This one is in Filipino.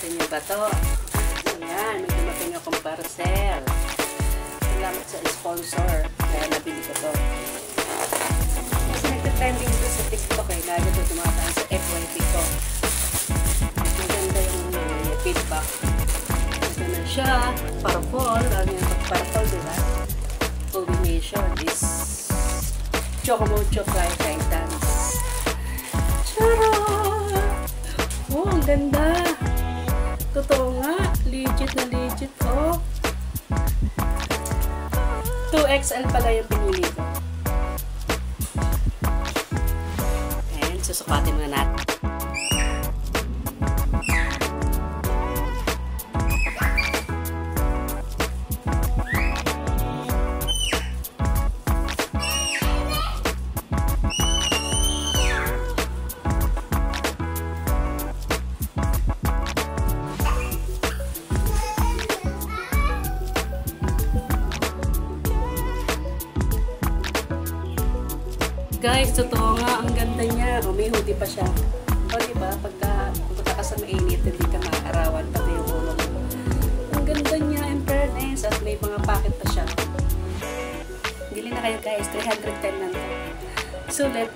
natin yung bato. Ayan, may dumating akong parcel. Salamat sa sponsor. Kaya nabili ko to. Kasi nagtitrending ito sa TikTok eh. Lagi ito tumataan sa FYP ko. Maganda yung feedback. Ganun siya. Purple. Lalo yung purple, diba? Combination is Chocomocho Fly Titans. Charot! Oh, ang ganda! Totoo nga. Legit na legit. Oh. 2XL pala yung pinili ko. And susukatin muna natin. Guys, totoo nga, ang ganda niya. O, may hoodie pa siya. O, diba? Pagka ka sa mainit, hindi ka makakarawan, pati yung ulo mo. Ang ganda niya, in fairness, at may mga packet pa siya. Bili na kayo guys, 310 lang to. Sulit.